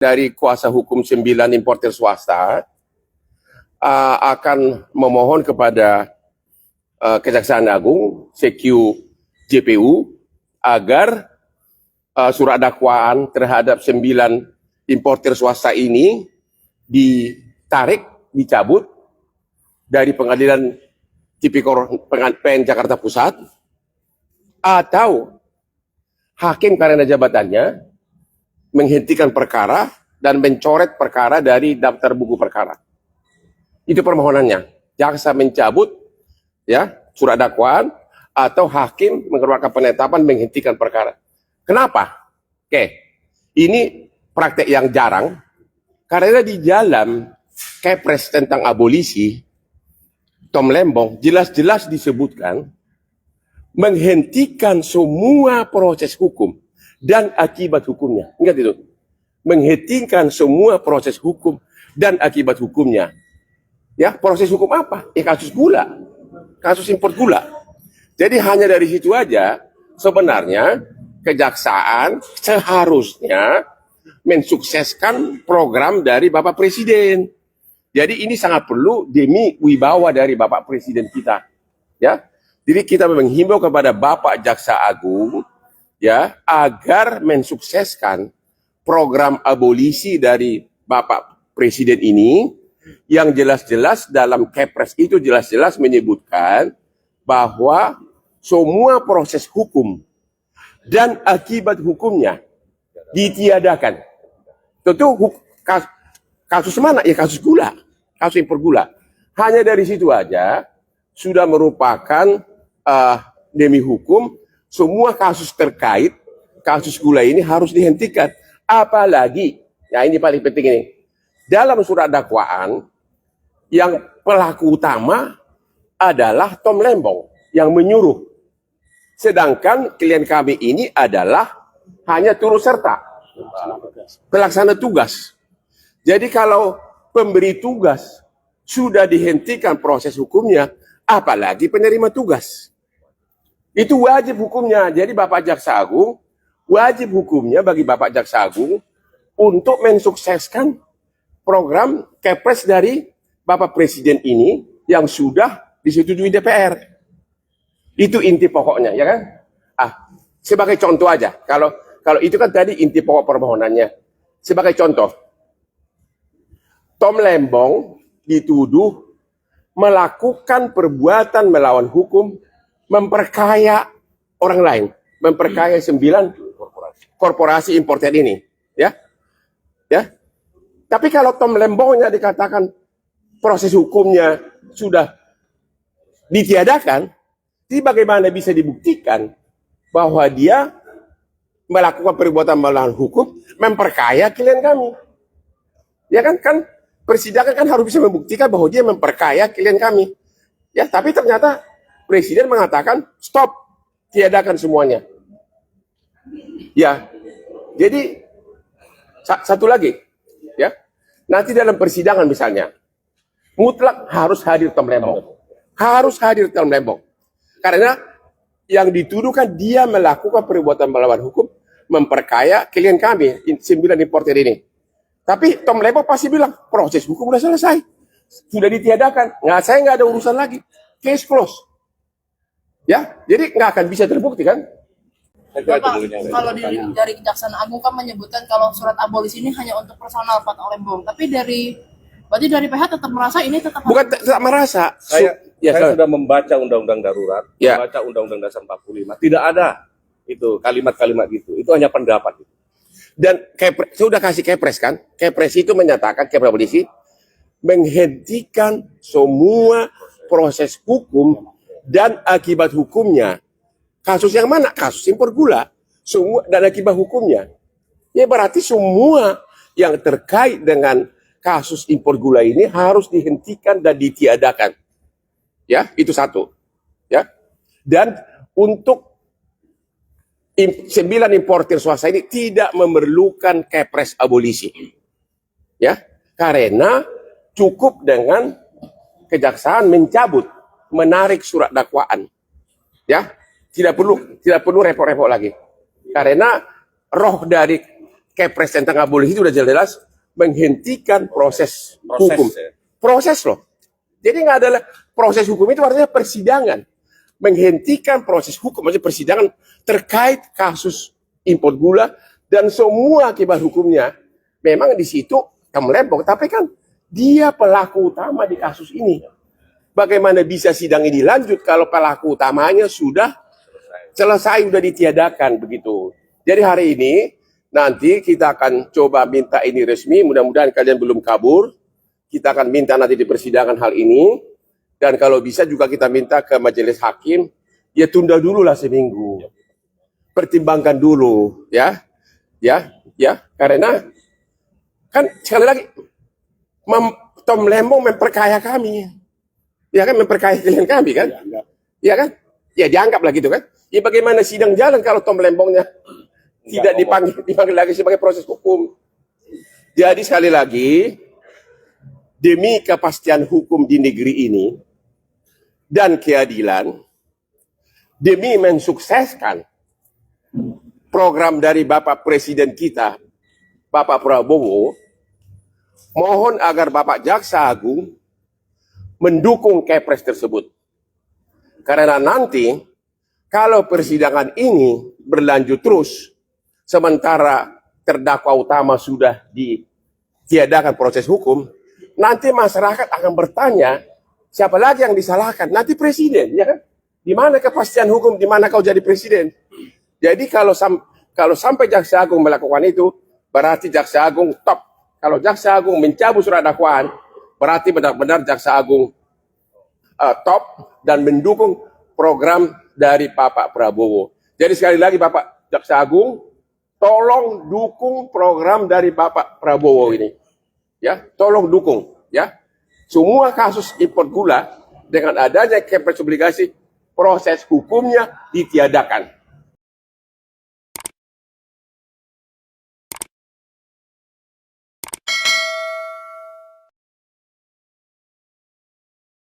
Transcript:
dari kuasa hukum 9 importer swasta akan memohon kepada Kejaksaan Agung, CQ JPU, agar surat dakwaan terhadap 9 importer swasta ini ditarik, dicabut dari Pengadilan Tipikor PN Jakarta Pusat, atau hakim karena jabatannya menghentikan perkara dan mencoret perkara dari daftar buku perkara. Itu permohonannya. Jaksa mencabut ya surat dakwaan atau hakim mengeluarkan penetapan menghentikan perkara. Kenapa? Oke. Ini praktek yang jarang karena di dalam Kepres tentang abolisi Tom Lembong jelas-jelas disebutkan menghentikan semua proses hukum dan akibat hukumnya. Ingat itu. Menghentikan semua proses hukum dan akibat hukumnya. Ya, proses hukum apa? Kasus gula. Kasus impor gula. Jadi hanya dari situ aja sebenarnya kejaksaan seharusnya mensukseskan program dari Bapak Presiden. Jadi ini sangat perlu demi wibawa dari Bapak Presiden kita. Ya. Jadi kita menghimbau kepada Bapak Jaksa Agung ya agar mensukseskan program abolisi dari Bapak Presiden ini yang jelas-jelas dalam Kepres itu jelas-jelas menyebutkan bahwa semua proses hukum dan akibat hukumnya ditiadakan. Tentu kasus mana? Ya kasus gula, kasus impor gula. Hanya dari situ aja sudah merupakan demi hukum semua kasus terkait kasus gula ini harus dihentikan. Apalagi, ya ini paling penting ini, dalam surat dakwaan yang pelaku utama adalah Tom Lembong yang menyuruh. Sedangkan klien kami ini adalah hanya turut serta pelaksana tugas. Jadi kalau pemberi tugas sudah dihentikan proses hukumnya, apalagi penerima tugas. Itu wajib hukumnya. Jadi Bapak Jaksa Agung, wajib hukumnya bagi Bapak Jaksa Agung untuk mensukseskan program Kepres dari Bapak Presiden ini yang sudah disetujui DPR. Itu inti pokoknya, ya kan? Sebagai contoh aja. Kalau itu kan tadi inti pokok permohonannya. Sebagai contoh, Tom Lembong dituduh melakukan perbuatan melawan hukum, memperkaya orang lain, memperkaya 9 korporasi importer ini, ya. Tapi kalau Tom Lembongnya dikatakan proses hukumnya sudah ditiadakan, jadi bagaimana bisa dibuktikan bahwa dia melakukan perbuatan melawan hukum, memperkaya klien kami? Ya kan persidangan kan harus bisa membuktikan bahwa dia memperkaya klien kami. Ya, tapi ternyata Presiden mengatakan stop, tiadakan semuanya. Ya, jadi satu lagi, ya, nanti dalam persidangan misalnya, mutlak harus hadir Tom Lembong, harus hadir Tom Lembong, karena yang dituduhkan dia melakukan perbuatan melawan hukum, memperkaya klien kami 9 importer ini. Tapi Tom Lembong pasti bilang proses hukum sudah selesai, sudah ditiadakan, saya nggak ada urusan lagi, case close. Ya, jadi nggak akan bisa terbukti kan? Bapak, kalau dari Kejaksaan Agung kan menyebutkan kalau surat abolisi ini hanya untuk personal Pak Lembong, tapi berarti dari PH tetap merasa ini tetap bukan tetap merasa. Saya sudah membaca Undang-Undang Darurat, membaca Undang-Undang Dasar 45, tidak ada itu kalimat-kalimat gitu. Itu hanya pendapat. Dan saya sudah kasih Kepres kan? Kepres itu menyatakan Kepres abolisi menghentikan semua proses hukum dan akibat hukumnya. Kasus yang mana? Kasus impor gula. Semua dan akibat hukumnya. Ya berarti semua yang terkait dengan kasus impor gula ini harus dihentikan dan ditiadakan. Ya, itu satu. Ya. Dan untuk 9 importer swasta ini tidak memerlukan Kepres abolisi. Ya, karena cukup dengan kejaksaan mencabut, menarik surat dakwaan. Ya, tidak perlu repot-repot lagi. Karena roh dari Kepres tentang abolisi itu sudah jelas menghentikan proses hukum. Ya. Proses loh. Jadi nggak ada proses hukum itu artinya persidangan. Menghentikan proses hukum, maksudnya persidangan terkait kasus impor gula dan semua akibat hukumnya. Memang di situ Tom Lembong, tapi kan dia pelaku utama di kasus ini. Bagaimana bisa sidang ini lanjut kalau pelaku utamanya sudah selesai, sudah ditiadakan begitu. Jadi hari ini nanti kita akan coba minta ini resmi, mudah-mudahan kalian belum kabur. Kita akan minta nanti di persidangan hal ini. Dan kalau bisa juga kita minta ke majelis hakim, ya tunda dulu lah seminggu. Pertimbangkan dulu, ya. Karena kan sekali lagi, Tom Lembong memperkaya kami. Ya kan, memperkaya klien kami kan. Ya kan? Ya dianggap lah gitu kan. Ya bagaimana sidang jalan kalau Tom Lembongnya tidak dipanggil lagi sebagai proses hukum. Jadi sekali lagi, demi kepastian hukum di negeri ini dan keadilan, demi mensukseskan program dari Bapak Presiden kita, Bapak Prabowo, mohon agar Bapak Jaksa Agung mendukung Kepres tersebut. Karena nanti kalau persidangan ini berlanjut terus, sementara terdakwa utama sudah ditiadakan proses hukum, nanti masyarakat akan bertanya, siapa lagi yang disalahkan? Nanti presiden, ya kan? Di mana kepastian hukum? Di mana kau jadi presiden? Jadi kalau sampai Jaksa Agung melakukan itu, berarti Jaksa Agung top. Kalau Jaksa Agung mencabut surat dakwaan, berarti benar-benar Jaksa Agung top dan mendukung program dari Bapak Prabowo. Jadi sekali lagi Bapak Jaksa Agung, tolong dukung program dari Bapak Prabowo ini. Ya, tolong dukung, ya. Semua kasus impor gula dengan adanya Kepres obligasi, proses hukumnya ditiadakan.